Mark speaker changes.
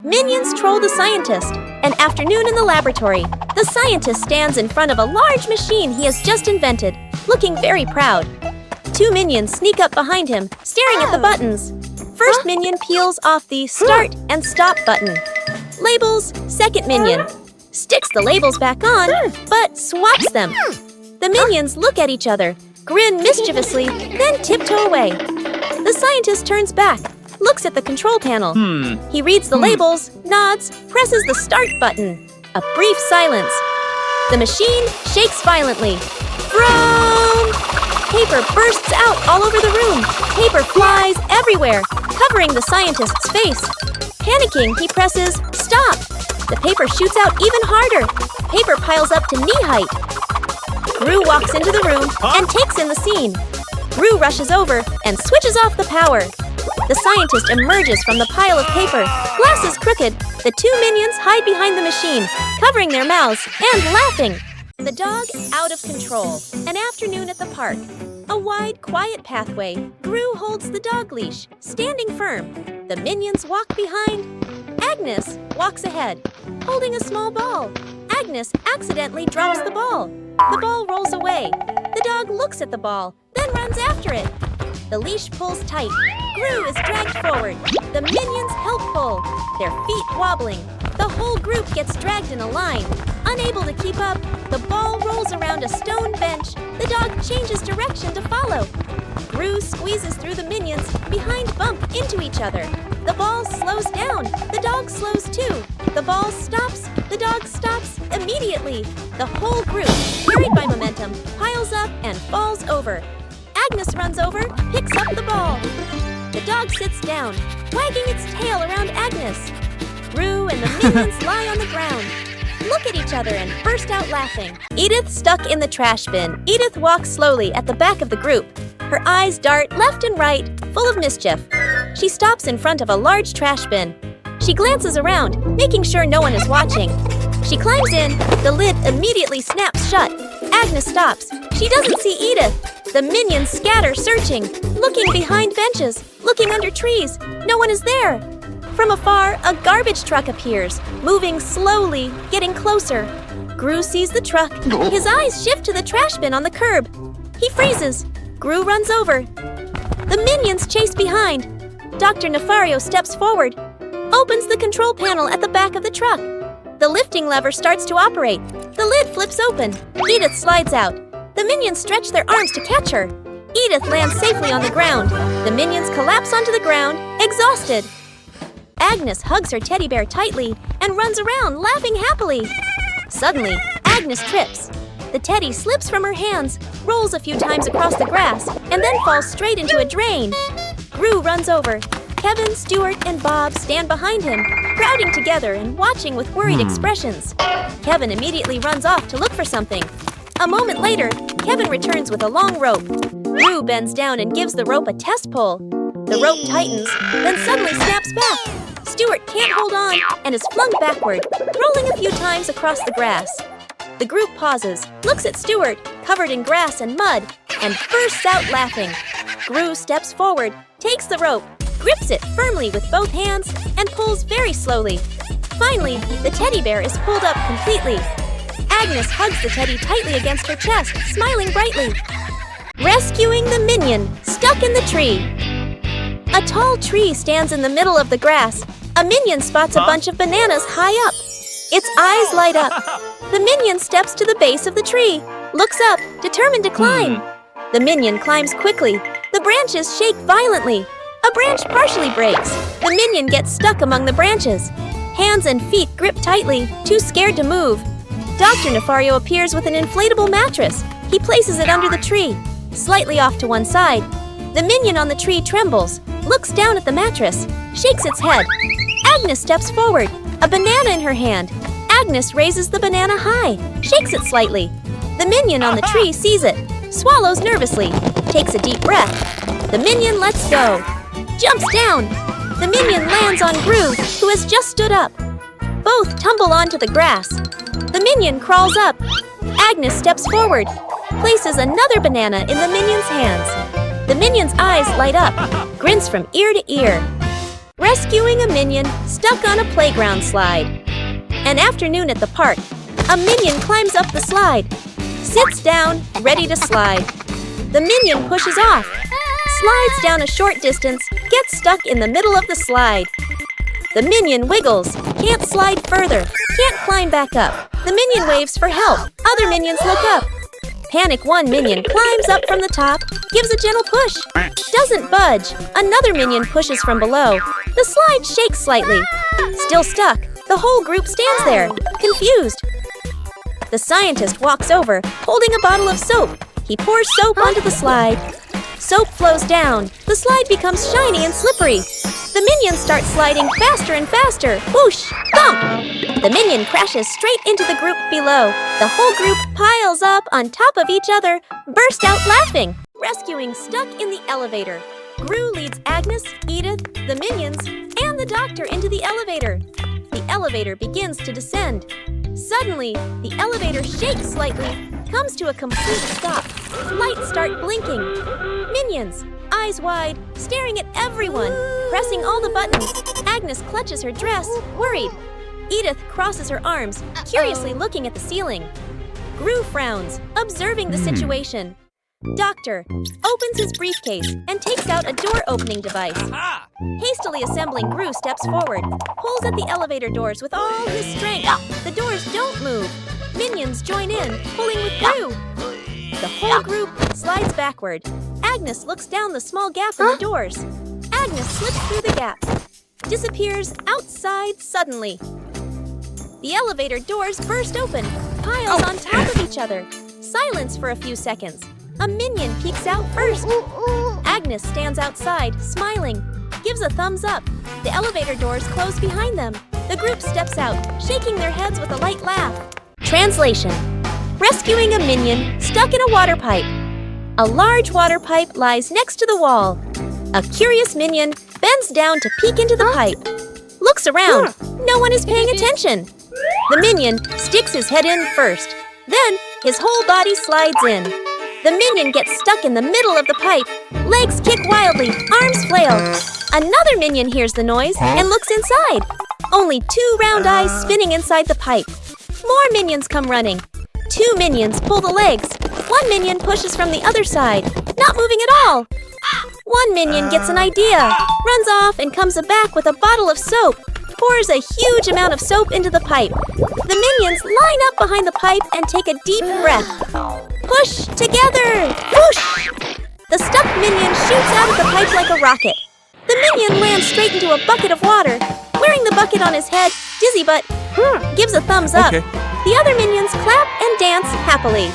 Speaker 1: Minions troll the scientist. An afternoon in the laboratory. The scientist stands in front of a large machine he has just invented, looking very proud. Two minions sneak up behind him, staring at the buttons. First minion peels off the start and stop button. Labels, second minion. Sticks the labels back on, but swaps them. The minions look at each other, grin mischievously, then tiptoe away. The scientist turns back, looks at the control panel. He reads the labels, nods, presses the start button. A brief silence. The machine shakes violently. Vroom! Paper bursts out all over the room. Paper flies everywhere, covering the scientist's face. Panicking, he presses stop. The paper shoots out even harder. Paper piles up to knee height. Gru walks into the room and takes in the scene. Gru rushes over and switches off the power. The scientist emerges from the pile of paper, glasses crooked. The two minions hide behind the machine, covering their mouths and laughing. The dog out of control. An afternoon at the park. A wide, quiet pathway. Gru holds the dog leash, standing firm. The minions walk behind. Agnes walks ahead, holding a small ball. Agnes accidentally drops the ball. The ball rolls away. The dog looks at the ball, then runs after it. The leash pulls tight. Gru is dragged forward. The minions help pull, their feet wobbling. The whole group gets dragged in a line. Unable to keep up, the ball rolls around a stone bench. The dog changes direction to follow. Gru squeezes through the minions, behind bump into each other. The ball slows down. The dog slows too. The ball stops. The dog stops immediately. The whole group, carried by momentum, piles up and falls over. Agnes runs over, picks up the ball. The dog sits down, wagging its tail around Agnes. Gru and the minions lie on the ground, look at each other and burst out laughing. Edith stuck in the trash bin. Edith walks slowly at the back of the group. Her eyes dart left and right, full of mischief. She stops in front of a large trash bin. She glances around, making sure no one is watching. She climbs in. The lid immediately snaps shut. Agnes stops. She doesn't see Edith. The minions scatter, searching, looking behind benches, looking under trees. No one is there. From afar, a garbage truck appears, moving slowly, getting closer. Gru sees the truck. His eyes shift to the trash bin on the curb. He freezes. Gru runs over. The minions chase behind. Dr. Nefario steps forward, opens the control panel at the back of the truck. The lifting lever starts to operate. The lid flips open. Edith slides out. The minions stretch their arms to catch her. Edith lands safely on the ground. The minions collapse onto the ground, exhausted. Agnes hugs her teddy bear tightly and runs around, laughing happily. Suddenly, Agnes trips. The teddy slips from her hands, rolls a few times across the grass, and then falls straight into a drain. Gru runs over. Kevin, Stuart, and Bob stand behind him, crowding together and watching with worried expressions. Kevin immediately runs off to look for something. A moment later, Kevin returns with a long rope. Gru bends down and gives the rope a test pull. The rope tightens, then suddenly snaps back. Stuart can't hold on and is flung backward, rolling a few times across the grass. The group pauses, looks at Stuart, covered in grass and mud, and bursts out laughing. Gru steps forward, takes the rope, grips it firmly with both hands, and pulls very slowly. Finally, the teddy bear is pulled up completely. Agnes hugs the teddy tightly against her chest, smiling brightly. Rescuing the minion, stuck in the tree. A tall tree stands in the middle of the grass. A minion spots a bunch of bananas high up. Its eyes light up. The minion steps to the base of the tree, looks up, determined to climb. The minion climbs quickly. The branches shake violently. A branch partially breaks. The minion gets stuck among the branches. Hands and feet grip tightly, too scared to move. Dr. Nefario appears with an inflatable mattress. He places it under the tree, slightly off to one side. The minion on the tree trembles, looks down at the mattress, shakes its head. Agnes steps forward, a banana in her hand. Agnes raises the banana high, shakes it slightly. The minion on the tree sees it, swallows nervously, takes a deep breath. The minion lets go, jumps down. The minion lands on Gru, who has just stood up. Both tumble onto the grass. The minion crawls up. Agnes steps forward, places another banana in the minion's hands. The minion's eyes light up, grins from ear to ear. Rescuing a minion stuck on a playground slide. An afternoon at the park. A minion climbs up the slide. Sits down, ready to slide. The minion pushes off. Slides down a short distance, gets stuck in the middle of the slide. The minion wiggles, can't slide further, can't climb back up. The minion waves for help. Other minions look up. Panic one minion climbs up from the top, gives a gentle push. Doesn't budge. Another minion pushes from below. The slide shakes slightly. Still stuck. The whole group stands there, confused. The scientist walks over, holding a bottle of soap. He pours soap onto the slide. Soap flows down. The slide becomes shiny and slippery. The minions start sliding faster and faster. Whoosh! Thump! The minion crashes straight into the group below. The whole group piles up on top of each other, burst out laughing. Rescuing stuck in the elevator. Gru leads Agnes, Edith, the minions, and the doctor into the elevator. The elevator begins to descend. Suddenly, the elevator shakes slightly, comes to a complete stop. Lights start blinking. Minions, eyes wide, staring at everyone, pressing all the buttons. Agnes clutches her dress, worried. Edith crosses her arms, curiously looking at the ceiling. Gru frowns, observing the situation. Doctor opens his briefcase and takes out a door-opening device. Hastily assembling, Gru steps forward, pulls at the elevator doors with all his strength. The doors don't move. Minions join in, pulling with Gru. The whole group slides backward. Agnes looks down the small gap in the doors. Agnes slips through the gap, disappears outside suddenly. The elevator doors burst open, piles on top of each other. Silence for a few seconds. A minion peeks out first. Agnes stands outside, smiling, gives a thumbs up. The elevator doors close behind them. The group steps out, shaking their heads with a light laugh. Translation: rescuing a minion stuck in a water pipe. A large water pipe lies next to the wall. A curious minion bends down to peek into the pipe. Looks around. No one is paying attention. The minion sticks his head in first. Then his whole body slides in. The minion gets stuck in the middle of the pipe. Legs kick wildly, arms flail. Another minion hears the noise and looks inside. Only 2 round eyes spinning inside the pipe. More minions come running. 2 minions pull the legs. 1 minion pushes from the other side, not moving at all. 1 minion gets an idea, runs off and comes back with a bottle of soap. Pours a huge amount of soap into the pipe. The minions line up behind the pipe and take a deep breath. Push together! Whoosh! The stuck minion shoots out of the pipe like a rocket. The minion lands straight into a bucket of water. Wearing the bucket on his head, dizzy but gives a thumbs up.
Speaker 2: Okay.
Speaker 1: The other minions clap and dance happily.